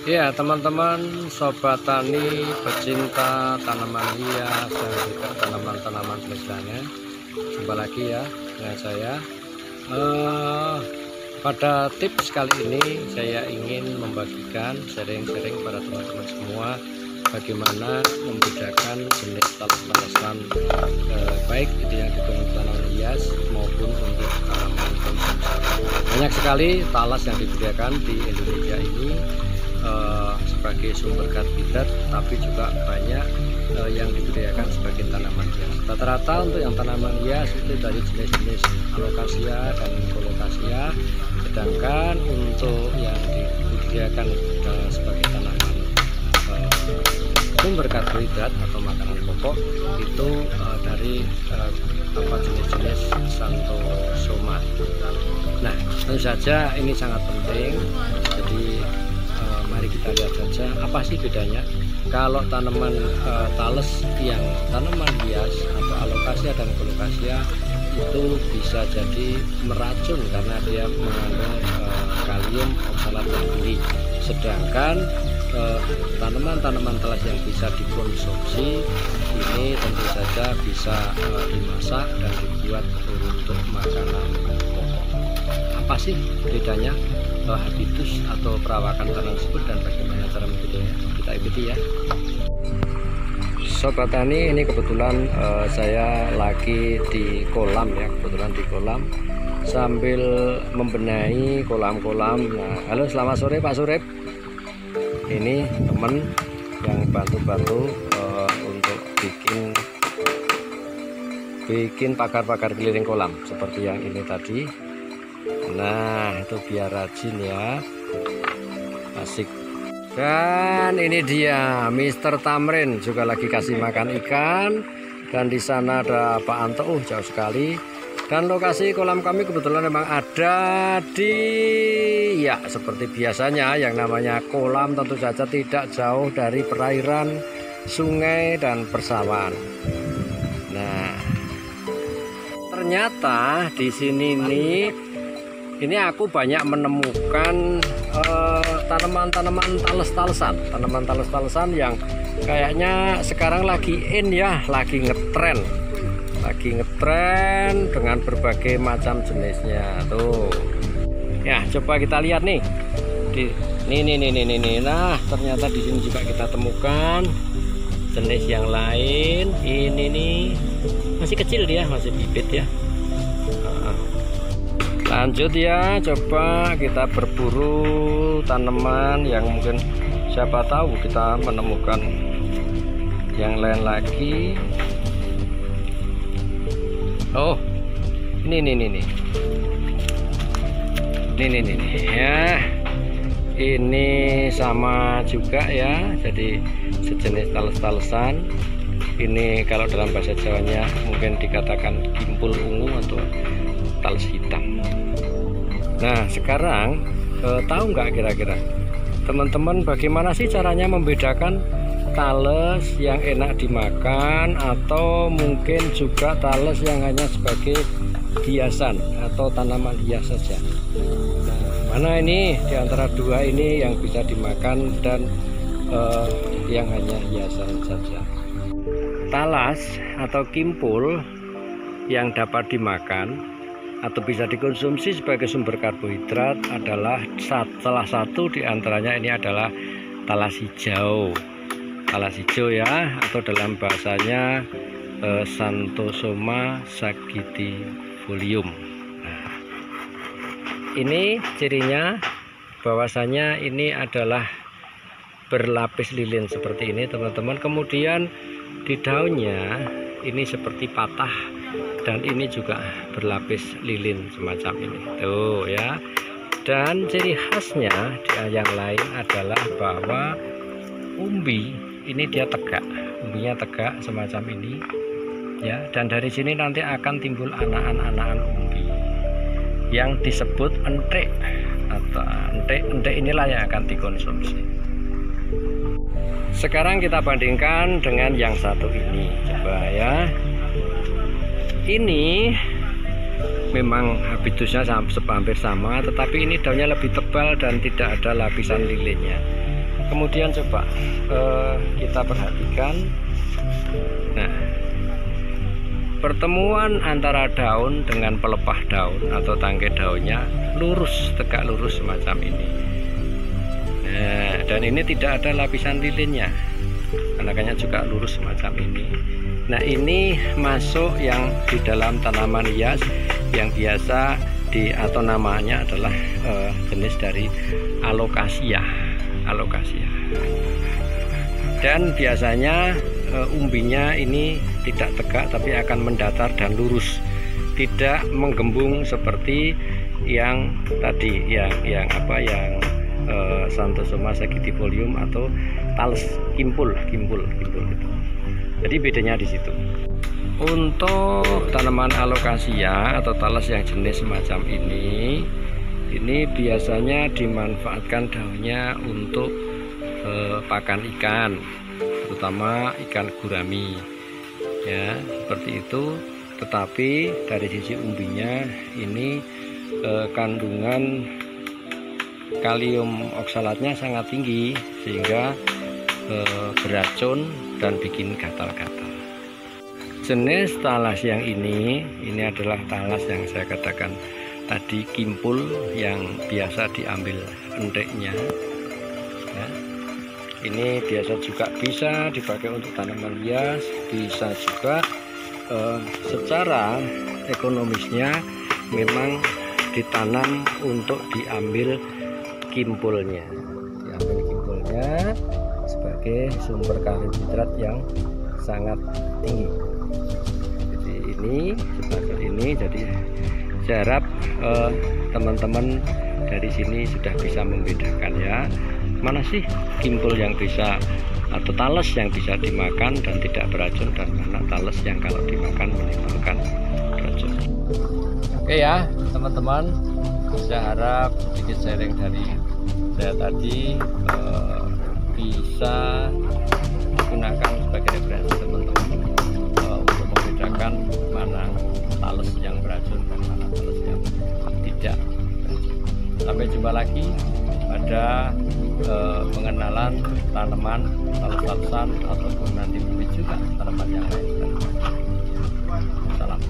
Ya teman-teman, sobat tani pecinta tanaman hias dan juga tanaman-tanaman jenis lainnya, jumpa lagi ya dengan saya. Pada tips kali ini saya ingin membagikan sharing-sharing pada teman-teman semua bagaimana membedakan jenis talas-talasan baik itu yang digunakan tanaman hias maupun untuk tanaman konsumsi. Banyak sekali talas yang disediakan di Indonesia ini sebagai sumber karbohidrat, tapi juga banyak yang dibudidayakan sebagai tanaman hias. Rata-rata untuk yang tanaman hias itu dari jenis-jenis alokasia dan kolokasia, sedangkan untuk yang dibudidayakan sebagai tanaman sumber karbohidrat atau makanan pokok itu dari jenis-jenis Xanthosoma. Nah, tentu saja ini sangat penting. Jadi mari kita lihat saja apa sih bedanya kalau tanaman tales yang tanaman hias atau alokasia dan kolokasia itu bisa jadi meracun karena dia mengandung kalium oksalat yang tinggi, sedangkan tanaman-tanaman talas yang bisa dikonsumsi ini tentu saja bisa dimasak dan dibuat untuk makanan pokok. Apa sih bedanya habitus atau perawakan tanaman tersebut dan bagaimana cara membedanya? Kita ikuti ya. Sobat tani, ini kebetulan saya lagi di kolam ya, kebetulan di kolam sambil membenahi kolam-kolam. Nah, halo selamat sore Pak Surip. Ini teman yang bantu-bantu untuk bikin pagar-pagar keliling kolam seperti yang ini tadi. Nah, itu biar rajin ya, asik. Dan ini dia Mr. Tamrin juga lagi kasih makan ikan. Dan di sana ada Pak Anto, jauh sekali. Dan lokasi kolam kami kebetulan memang ada di, ya seperti biasanya yang namanya kolam tentu saja tidak jauh dari perairan, sungai dan persawahan. Nah, ternyata di sini nih, ini aku banyak menemukan tanaman-tanaman tales-talesan yang kayaknya sekarang lagi in ya, lagi ngetren dengan berbagai macam jenisnya tuh. Ya, coba kita lihat nih. Nih. Nah, ternyata di sini juga kita temukan jenis yang lain. Ini nih masih kecil dia, masih bibit ya. Lanjut ya, coba kita berburu tanaman yang mungkin siapa tahu kita menemukan yang lain lagi. Oh, ini ya, ini sama juga ya, jadi sejenis tales-talesan. Ini kalau dalam bahasa Jawanya mungkin dikatakan kimpul ungu atau tales hitam. Nah, sekarang tahu nggak kira-kira teman-teman bagaimana sih caranya membedakan tales yang enak dimakan atau mungkin juga tales yang hanya sebagai hiasan atau tanaman hias saja? Nah, mana ini di antara dua ini yang bisa dimakan dan yang hanya hiasan saja? Talas atau kimpul yang dapat dimakan atau bisa dikonsumsi sebagai sumber karbohidrat adalah salah satu di antaranya ini adalah talas hijau. Talas hijau ya, atau dalam bahasanya Xanthosoma sagitifolium. Nah, ini cirinya bahwasanya ini adalah berlapis lilin seperti ini teman-teman. Kemudian di daunnya ini seperti patah dan ini juga berlapis lilin semacam ini tuh ya. Dan ciri khasnya yang lain adalah bahwa umbi ini dia tegak, umbinya tegak semacam ini ya, dan dari sini nanti akan timbul anakan umbi yang disebut entek atau entek inilah yang akan dikonsumsi. Sekarang kita bandingkan dengan yang satu ini, coba ya. Ini memang habitusnya hampir sama, tetapi ini daunnya lebih tebal dan tidak ada lapisan lilinnya. Kemudian coba kita perhatikan. Nah, pertemuan antara daun dengan pelepah daun atau tangkai daunnya lurus, tegak lurus semacam ini. Nah, dan ini tidak ada lapisan lilinnya, anakannya juga lurus semacam ini. Nah, ini masuk yang di dalam tanaman hias yang biasa atau namanya adalah jenis dari alokasia. Dan biasanya umbinya ini tidak tegak tapi akan mendatar dan lurus, tidak menggembung seperti yang tadi yang Xanthosoma sagitifolium atau talas kimpul gitu. Jadi bedanya di situ. Untuk tanaman alokasia atau talas yang jenis semacam ini biasanya dimanfaatkan daunnya untuk pakan ikan, terutama ikan gurami, ya seperti itu. Tetapi dari sisi umbinya ini kandungan kalium oksalatnya sangat tinggi sehingga beracun dan bikin gatal-gatal. Jenis talas yang ini adalah talas yang saya katakan tadi kimpul, yang biasa diambil enteknya ya. Ini biasa juga bisa dipakai untuk tanaman hias, bisa juga secara ekonomisnya memang ditanam untuk diambil kimpulnya sebagai sumber karbohidrat yang sangat tinggi. Jadi ini sebagai ini, jadi saya harap teman-teman dari sini sudah bisa membedakan ya, mana sih kimpul yang bisa atau talas yang bisa dimakan dan tidak beracun, dan mana talas yang kalau dimakan menimbulkan racun. Oke ya teman-teman, saya harap sedikit sharing dari saya tadi bisa digunakan sebagai referensi teman-teman untuk membedakan mana talas yang beracun dan mana talas yang tidak beracun. Sampai jumpa lagi pada pengenalan tanaman talas-talasan ataupun nanti juga tanaman yang lain. Salam.